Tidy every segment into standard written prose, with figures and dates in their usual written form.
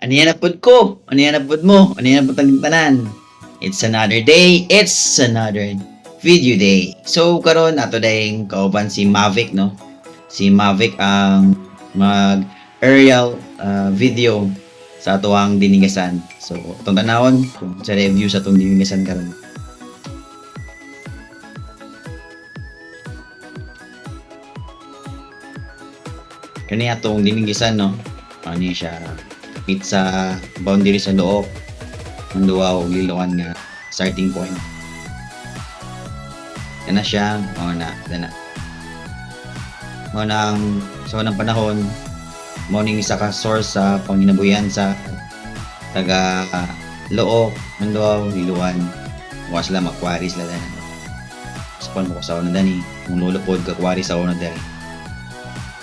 Ano yan na pod ko? Ano yan na pod mo? Ano yan na pod tanan? It's another day. It's another video day. So, karon ato dayong kauban si Mavic, no? Si Mavic ang mag aerial video sa atuang dinigasan. So, itong tanawon kung sa review sa itong dinigasan karon. Kani atong dinigasan, no? Ano siya? Pizza boundary sa loob. Ang duwa o liluan nga starting point. Yan na siya. Yan na. Sa unang panahon, morning isa ka source sa panginabuyan sa taga loob, ng duwa o liluan. Mukha sila makwari sila dyan. Spawn mo ko sa unang dani. Kung lulupod kakwari sa unang dani.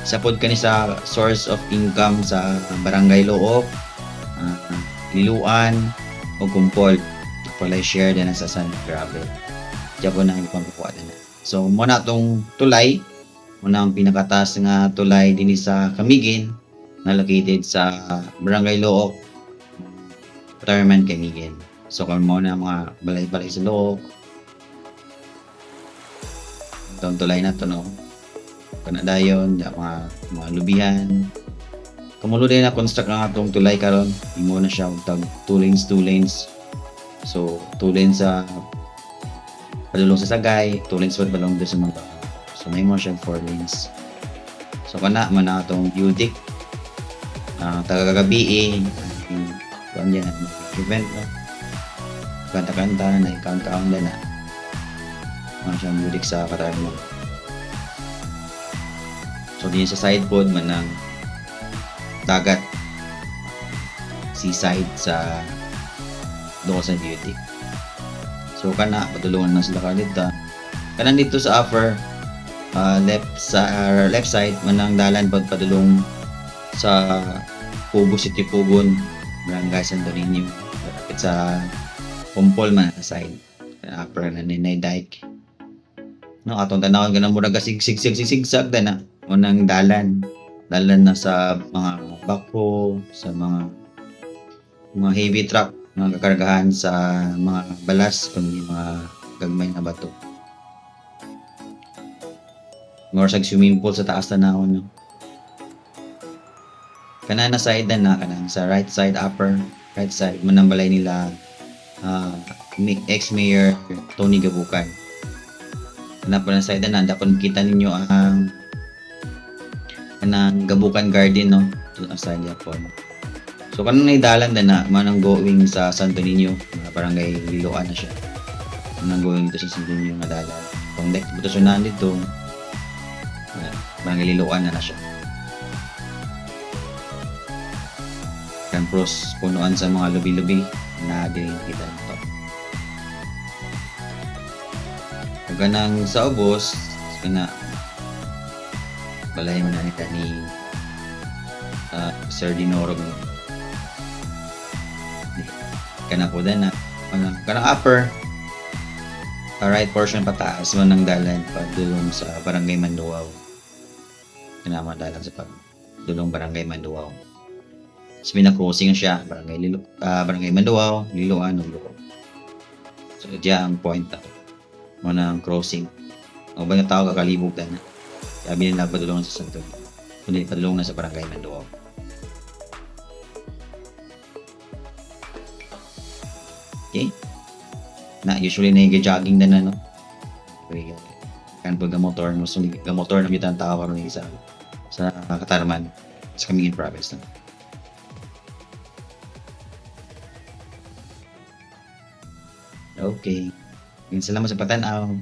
Isa pod kani sa source of income sa barangay loob, liluan o kumpol. Palay share din sa San Grabe. Diyan po na ipang kukuha na. So muna itong tulay, muna ang pinakataas nga tulay din sa Camiguin na located sa barangay loob, Retirement Camiguin. So kung muna mga balay-balay sa loob, itong tulay na ito, no? Kanadayon, mga lubihan. Kamulo din na construct ang atong tulay karon. Imo na siya tag 2 lanes. So 2 lanes sa padulong sa sagay, 2 lanes pa balong sa mga. So may mo siya 4 lanes. So kana man atong Udic. Tagagabi kuan yan event, no. Kanta-kanta na count-count na. Mga siyang Udic sa Katarmo. So, din sa side pod man ng dagat, seaside sa Docosan Beauty. So, kana patulungan na sila kanita. Kanan dito sa upper left side man ng dalan pod padulong sa Pugo City Pugon, Barangay Santo Niño. Malapit sa Kumpol man sa side. Upper na Ninay Dike. No, atong tanawon ganang murag sigsag na unang dalan na sa mga bako, sa mga heavy truck na kakargahan sa mga balas kundi mga gagmay na bato. More sa swimming pool sa taas na naon, no. Kanana side na kanang sa right side upper right side manang balay nila ex-mayor Tony Gabukan. Kana pa na side na dapat kita ninyo ang kanang Gabukan Garden, no, doon sa Japon. So kanang naidalan na manang going sa Santo Niño, mga barangay Liloan na siya. Manang going dito sa Santo Niño nga dalan. Kung next buto siya dito, barangay Liloan na siya. Kan pros punuan sa mga lubi-lubi na din kita nito. Pag kanang sa ubos, kana balay man na ni Sir Dinorog, no. Kana po din na kanang upper right portion pataas man ng dalan padulong sa Barangay Manduaw. Kana man dalan sa padulong Barangay Manduaw. So crossing siya Barangay Manduaw, Liloan ug Luo. So diya ang point mo ng crossing. O ba nga tao kakalibog na. Sabi nila padulong sa Santo Niño. Kundi padulong na sa Barangay Manduaw. Okay? Usually jogging na, no? Kan pag motor mo, so motor na yung tao karon sa Katarman, sa Camiguin Province, no? Okay. Salamat sa patanaw.